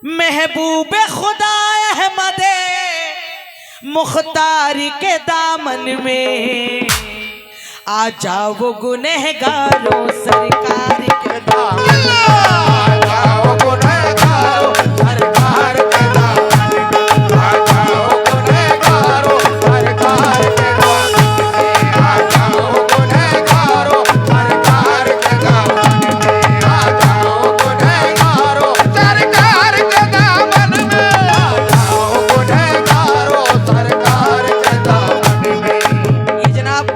महबूब खुदा अहमद मुख्तार के दामन में आ जाओ गुनहगारों सरकार के दामन में, आ जाओ गुनहगारों सरकार के दामन में, आ जाओ गुनहगारों सरकार के दामन में, आ जाओ गुनहगारों सरकार के दामन में, आ जाओ गुनहगारों सरकार के दामन में, आ जाओ गुनहगारों सरकार के दामन में। ये जनाब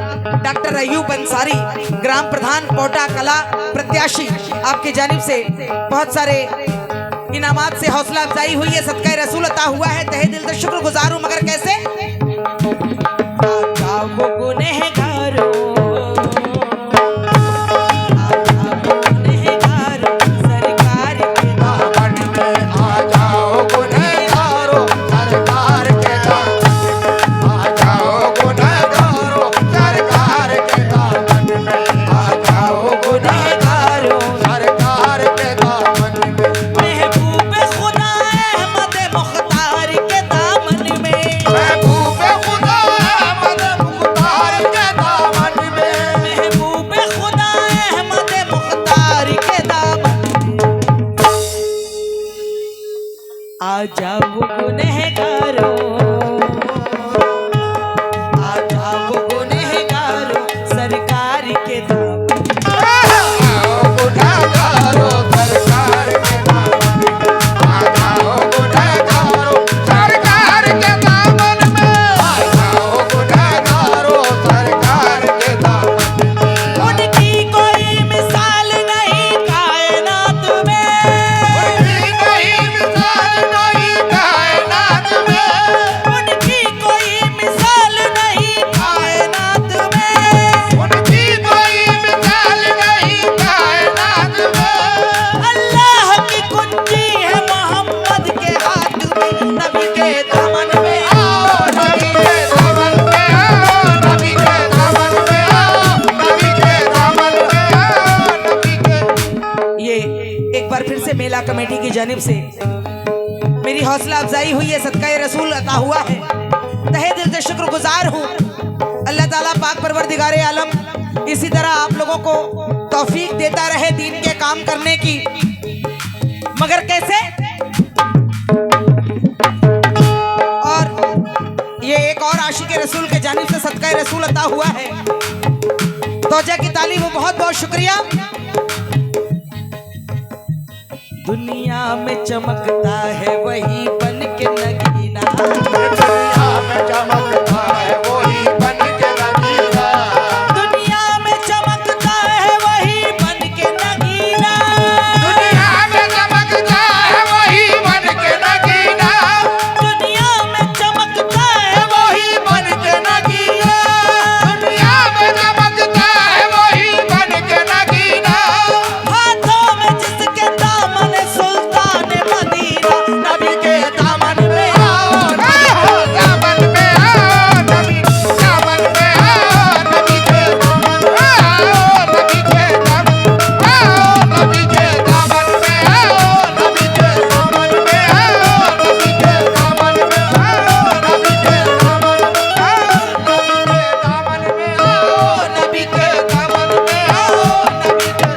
डॉक्टर अयूब अंसारी, ग्राम प्रधान कोटा कला प्रत्याशी, आपकी जानिब से बहुत सारे इनामात से हौसला अफजाई हुई है, सदका रसूल अता हुआ है। तहे दिल से शुक्रगुजार हूं, मगर कैसे आ जाओ गुनहगारों, आ जाओ गुनहगारों सरकार के दामन में, आ जाओ गुनहगारों सरकार के दामन में, आ जाओ गुनहगारों सरकार के दामन में, आ जाओ गुनहगारों सरकार के दामन में। उनकी कोई मिसाल नहीं कायनात में, उनकी कोई मिसाल नहीं कायनात में, उनकी कोई मिसाल नहीं कायनात में, उनकी कोई मिसाल नहीं कायनात में। अल्लाह की कुंजी है मोहम्मद के हाथ में, नबी के दामन में आओ, नबी के दामन में आओ, नबी के दामन में आओ, नबी के दामन में आओ, नबी के। ये एक बार फिर से मेला कमेटी की जानिब से मेरी हौसला अफजाई हुई है, सदका रसूल अता हुआ है। तहे दिल से शुक्रगुजार हूँ। अल्लाह ताला पाक परवरदिगारे आलम इसी तरह आप लोगों को तौफीक देता रहे दीन के काम करने की, मगर कैसे। और ये एक और आशिक रसूल के जानिब से सदका रसूल अता हुआ है। तोजा की तालीम हो, बहुत बहुत शुक्रिया। दुनिया में चमकता है वही बन के नगीना, दुनिया में चमकता है वही बन के नगीना, दुनिया में चमकता है वही बन के नगीना, दुनिया में चमकता है वही बन के नगीना, दुनिया में चमकता है वही बन के नगीना, दुनिया में चमकता है वही बन के नगीना। हाथों में जिसके दामन सुल्तान मदीना, नबी के दामन में आओ, दामन में आओ, नबी दामन में आओ, नबी के दामन में आओ, नबी के दामन आओ, नबी के दामन में आओ, नबी के दामन में आओ, नबी के दामन में आओ, नबी के दामन में आओ, नबी के दामन में आओ, नबी के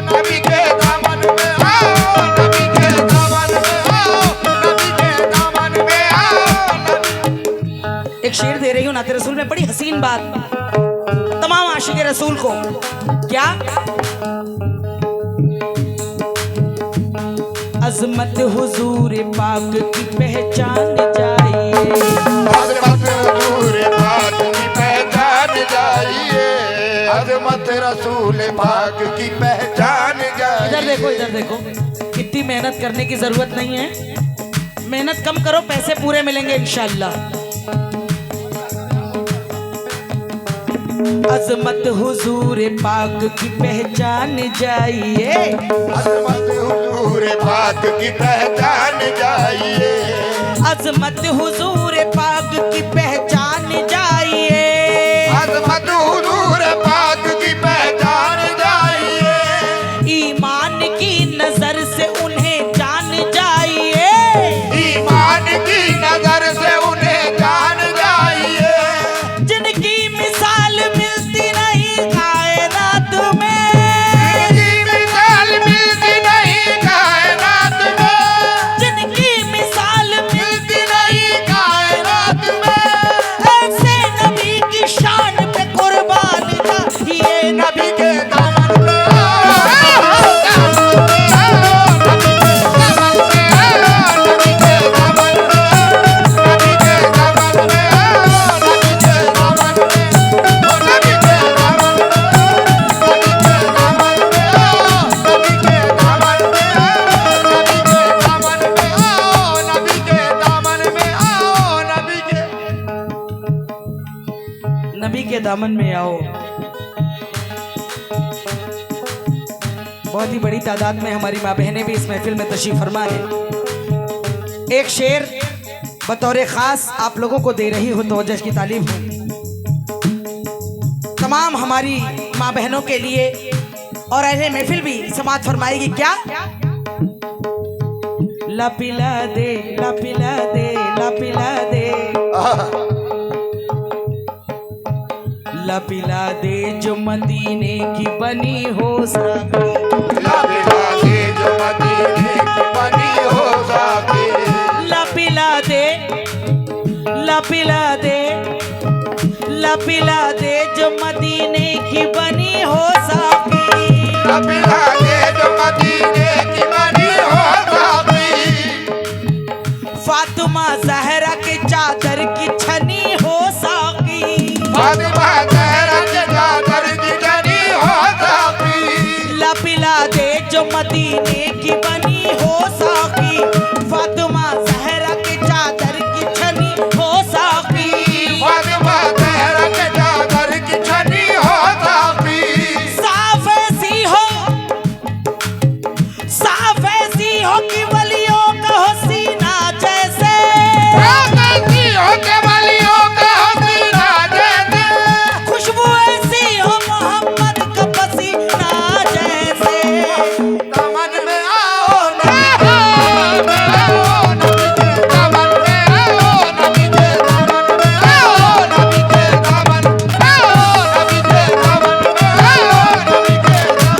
नबी के दामन में आओ, नबी के दामन में आओ, नबी के दामन में आओ। एक शेर दे रही हूँ नाते रसूल में, बड़ी हसीन बात तमाम आशिक रसूल को। क्या अजमत हुजूर पाक की पहचान जाइए, अजमत रसूल पाक की पहचान जाइए, अजमत रसूल पाक की पहचान जाइए। इधर देखो, इधर देखो, इतनी मेहनत करने की जरूरत नहीं है। मेहनत कम करो, पैसे पूरे मिलेंगे इंशाअल्लाह। अजमत हुजूर पाक की पहचान जाइए, अजमत हुजूर पाक की पहचान जाइए, अजमत हुजूर पाक की पहचान जाइए, अजमत हुजूर पाक की पहचान जाइए। ईमान की नजर से उन्हें जान दामन में आओ। बहुत ही बड़ी तादाद में हमारी माँ बहनें भी इस महफिल में तशरीफ फरमा है। एक शेर बतौर खास आप लोगों को दे रही हो, तवज्जो की तालीब हो। तमाम हमारी माँ बहनों के लिए और अहले महफिल भी समाअत फरमाएगी। क्या? ला पिला दे, ला पिला दे, ला पिला दे, ला पिला दे जो मदीने की बनी हो साकी। ला पिला दे जो मदीने की बनी हो साकी। ला पिला दे, ला पिला दे, ला पिला दे जो मदीने की बनी हो साकी। ला पिला दे जो मदीने की बनी हो साकी। फातिमा ज़हरा के चादर की छनी हो साकी। फातिमा ज़हरा के चादर की छनी हो साकी। ला पिला दे जो मदीने की बनी हो साकी। फातिमा ज़हरा के चादर की छनी हो साकी। फातिमा ज़हरा के चादर की छनी हो साकी। साफ ऐसी हो, साफ ऐसी हो कि वलियों का हसीना जैसे। ऐसी हो के वलियों का हसीना जैसे। खुशबू ऐसी हो मोहम्मद का पसीना जैसे। दामन में आओ नबी के दामन में आओ नबी के दामन में आओ नबी के दामन में आओ नबी के दामन में आओ नबी के दामन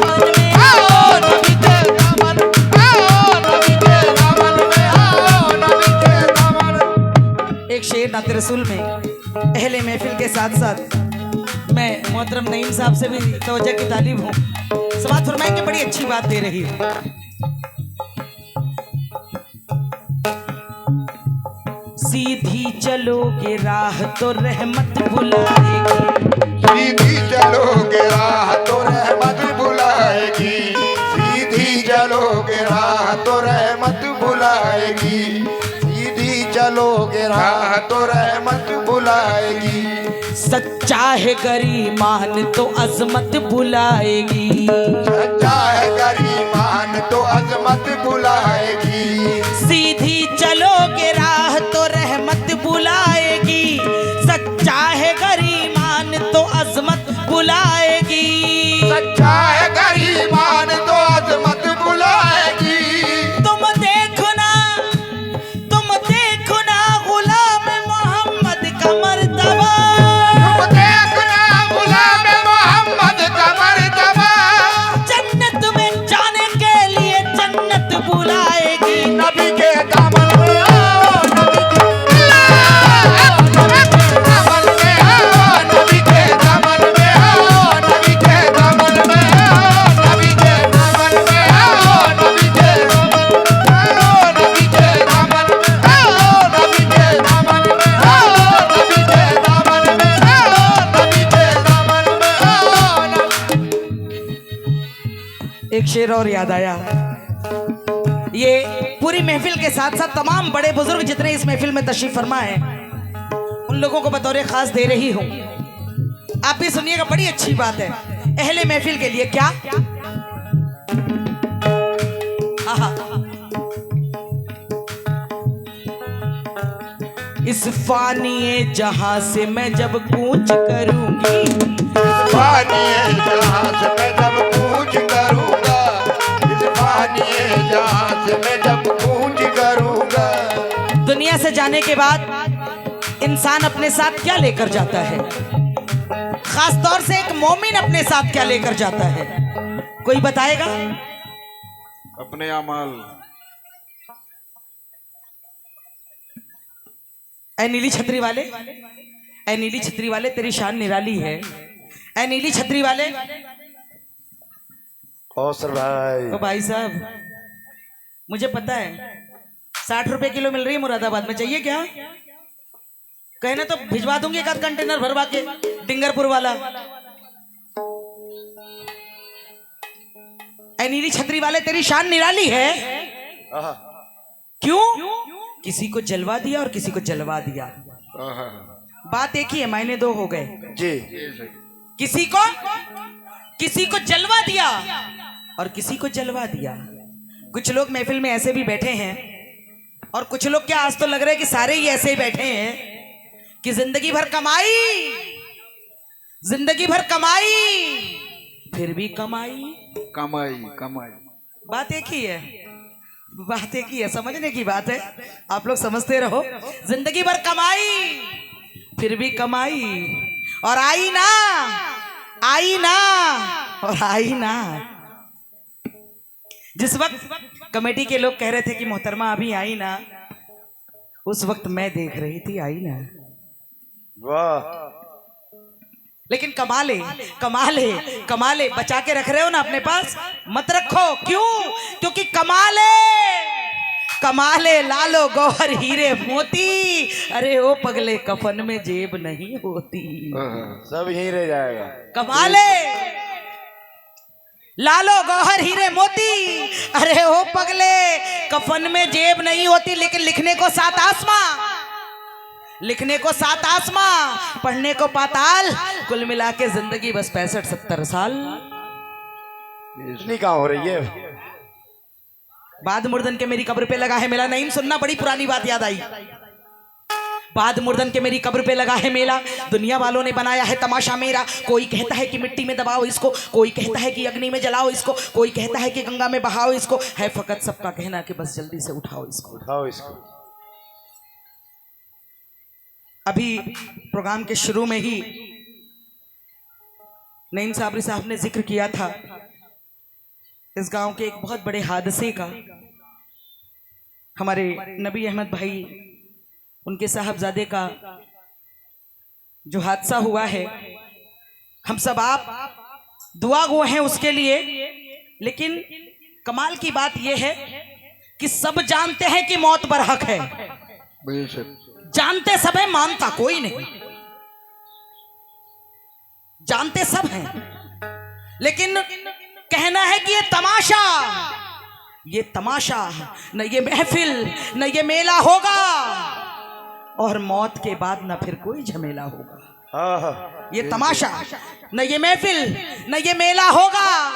में आओ नबी के दामन में आओ नबी के दामन में आओ नबी के दामन। एक शेर नाते रसूल में अहले महफिल के साथ साथ मैं मोहतरम नईम साहब से भी तवज्जो की तालीब हूँ। समाअत फरमाएंगे, बड़ी अच्छी बात दे रही हूँ। सीधी चलोगे राह तो रहमत बुलाएगी। सीधी चलोगे राह तो रहमत बुलाएगी। सीधी चलोगे राह तो रहमत बुलाएगी। सीधी चलोगे राह तो रहमत बुलाएगी। सच्चा है गरीमान तो अजमत बुलाएगी। सच्चा है गरीमान तो अजमत बुलाएगी। सीधी चलोगे राह तो रहमत बुलाएगी। सच्चा है गरीमान तो अजमत बुलाएगी। सच्चा है गरीमान तो अजमत बुलाएगी। तुम देखो ना, तुम देखो ना गुलाम मोहम्मद का मर्तबा। तुम देखना गुलाम मोहम्मद का मर्तबा। जन्नत में जाने के लिए जन्नत बुलाएगी। नबी के दामन में आओ नबी के दामन में आओ नबी के दामन में आओ नबी के दामन में आओ नबी के दामन में आओ नबी के दामन में आओ नबी के दामन में आओ नबी के दामन में आओ नबी के दामन में आओ। एक शेर और याद आया। ये पूरी महफिल के साथ साथ तमाम बड़े बुजुर्ग जितने इस महफिल में तशरीफ फरमा है, उन लोगों को बतौर खास दे रही हूं। आप भी सुनिएगा, बड़ी अच्छी बात है अहले महफिल के लिए। क्या? आहा। इस फानी जहां से मैं जब कूच करूंगी। पानी जहां से मैं जब कूच करूंगा। इस पानी जहां से मैं जब कूच करूंगा। दुनिया से जाने के बाद इंसान अपने साथ क्या लेकर जाता है? खास तौर से एक मोमिन अपने साथ क्या लेकर जाता है? कोई बताएगा? अपने अमल। ऐ नीली छतरी वाले, ऐ नीली छतरी वाले, तेरी शान निराली है। ऐ नीली छतरी वाले। कौसर भाई। तो भाई साहब, मुझे पता है 60 रुपए किलो मिल रही है मुरादाबाद में, चाहिए क्या? कहना तो भिजवा दूंगी एक आध कंटेनर भरवा के, डिंगरपुर वाला। ऐ नीली छतरी वाले, तेरी शान निराली है। क्यों? किसी को जलवा दिया और किसी को जलवा दिया। बात एक ही है, महीने 2 हो गए। जी किसी को जलवा दिया और किसी को जलवा दिया। कुछ लोग महफिल में ऐसे भी बैठे हैं और कुछ लोग क्या आज तो लग रहा है कि सारे ही ऐसे ही बैठे हैं कि जिंदगी भर कमाई फिर भी कमाई। बात एक ही है, समझने की बात है। आप लोग समझते रहो। जिंदगी भर कमाई फिर भी कमाई और आई ना। जिस वक्त कमेटी के लोग कह रहे थे कि मोहतरमा अभी आई ना, उस वक्त मैं देख रही थी आई ना। वाह। लेकिन कमाले बचा के रख रहे हो ना अपने पास, मत रखो। क्यों? क्योंकि कमाले लालो गौहर हीरे मोती, अरे ओ पगले कफन में जेब नहीं होती। सब यहीं रह जाएगा। कमाले लालो गौहर हीरे मोती, अरे ओ पगले कफन में जेब नहीं होती। लेकिन लिखने को 7 आसमां, पढ़ने को पाताल, कुल मिला के जिंदगी बस 65-70 साल। इतनी कहाँ हो रही है? बाद मुर्दन के मेरी कब्र पे लगा है मेला। नहीं सुनना, बड़ी पुरानी बात याद आई। बाद मुर्दन के मेरी कब्र पे लगा है मेला, दुनिया वालों ने बनाया है तमाशा मेरा। कोई कहता है कि मिट्टी में दबाओ इसको, कोई कहता है कि अग्नि में जलाओ इसको, कोई कहता है कि गंगा में बहाओ इसको। है फकत सबका कहना कि बस जल्दी से उठाओ इसको। अभी प्रोग्राम के शुरू में ही नईम साबरी साहब ने जिक्र किया था इस गांव के एक बहुत बड़े हादसे का। हमारे नबी अहमद भाई, उनके साहबजादे का जो हादसा हुआ है, हम सब आप दुआ गो हैं उसके लिए। लेकिन कमाल की बात यह है कि सब जानते हैं कि मौत बरहक है, जानते सब है, मानता कोई नहीं। जानते सब हैं, लेकिन कहना है कि ये तमाशा न ये महफिल न ये मेला होगा, और मौत के बाद न फिर कोई झमेला होगा। ये तमाशा न ये महफिल न ये मेला होगा,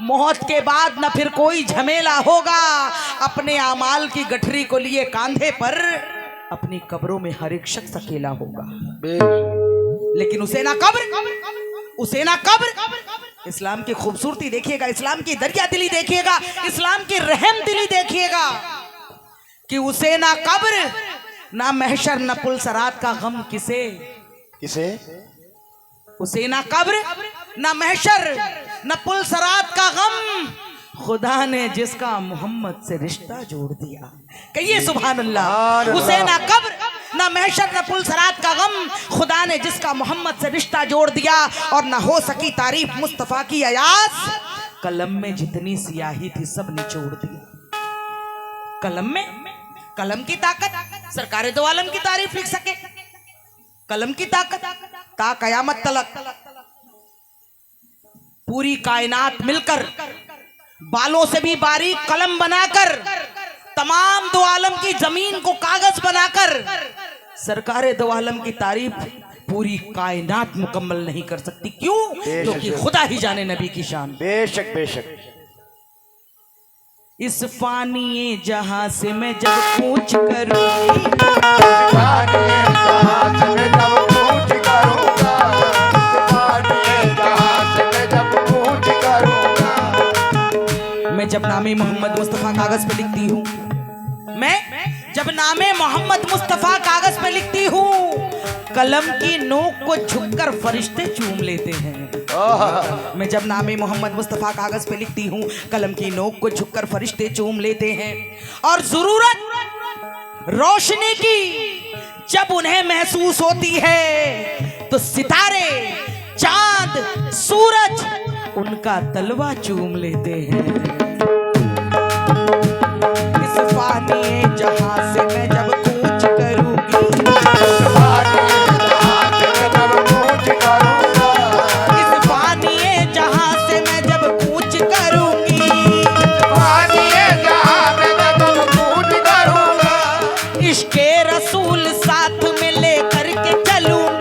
मौत के बाद न फिर कोई झमेला होगा। अपने आमाल की गठरी को लिए कांधे पर, अपनी कब्रों में हर एक शख्स अकेला होगा। लेकिन उसे ना कब्र। इस्लाम की खूबसूरती देखिएगा, इस्लाम की दरिया दिली देखिएगा, इस्लाम की रहम दिली देखिएगा कि उसे ना कब्र ना महशर न पुल सरात का गम। किसे उसे ना कब्र ना महशर न पुल सरात का गम, खुदा ने जिसका मोहम्मद से रिश्ता जोड़ दिया। कहिए सुभान अल्लाह। उसे ना कब्र ना महशर न पुल सरात का गम, खुदा ने जिसका मोहम्मद से रिश्ता जोड़ दिया। और ना हो सकी तारीफ मुस्तफा की अयाज, कलम में जितनी सियाही थी सब निचोड़ दिया। कलम की ताकत, सरकारे दो आलम की तारीफ लिख सके। कलम की ताकत ता कयामत तलक, पूरी कायनात मिलकर बालों से भी बारीक कलम बनाकर, तमाम दो आलम की जमीन को कागज बनाकर, सरकारे दो आलम की तारीफ पूरी कायनात मुकम्मल नहीं कर सकती। क्यों? क्योंकि खुदा ही जाने नबी की शान। बेशक। इस फानी जहां से मैं जब कूच करूंगी, मैं जब नामे मोहम्मद मुस्तफा कागज पे लिखती हूँ, जब नामे मोहम्मद मुस्तफा कागज पे लिखती हूँ, कलम की नोक को झुककर फरिश्ते चूम लेते हैं। मैं जब नामे मोहम्मद मुस्तफा कागज पे लिखती हूँ, कलम की नोक को झुककर फरिश्ते चूम लेते हैं। और जरूरत रोशनी की जब उन्हें महसूस होती है, तो सितारे, चांद, सूरज उनका तलवा चूम लेते हैं। इस फानी जहां से मैं जब कूच करूंगी, इस फानी जहां से मैं जब कूच करूंगी, इश्के रसूल साथ में लेकर के चलूंगी।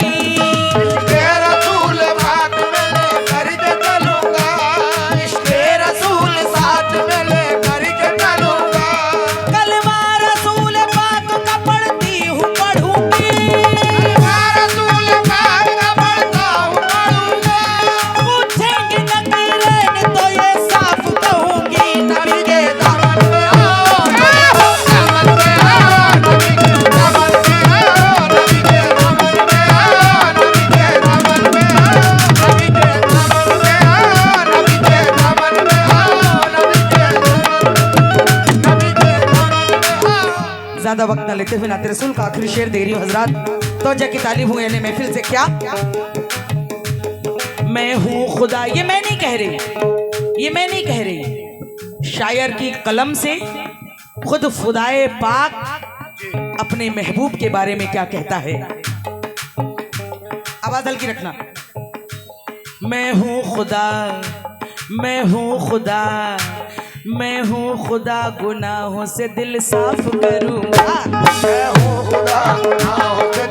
ज्यादा वक्त न लेते हुए नाते रसूल का आखिरी शेर दे रही हूँ हजरात। तवज्जो की तालीब हुई अहले महफिल से। क्या मैं हूँ खुदा, ये मैं नहीं कह रही, ये मैं नहीं कह रही, शायर की कलम से खुद खुदाए पाक अपने महबूब के बारे में क्या कहता है। आवाज हल्की रखना। मैं हूँ खुदा, मैं हूँ खुदा, मैं हूँ खुदा, गुनाहों से दिल साफ करूँगा। मैं हूँ खुदा, गुनाहों से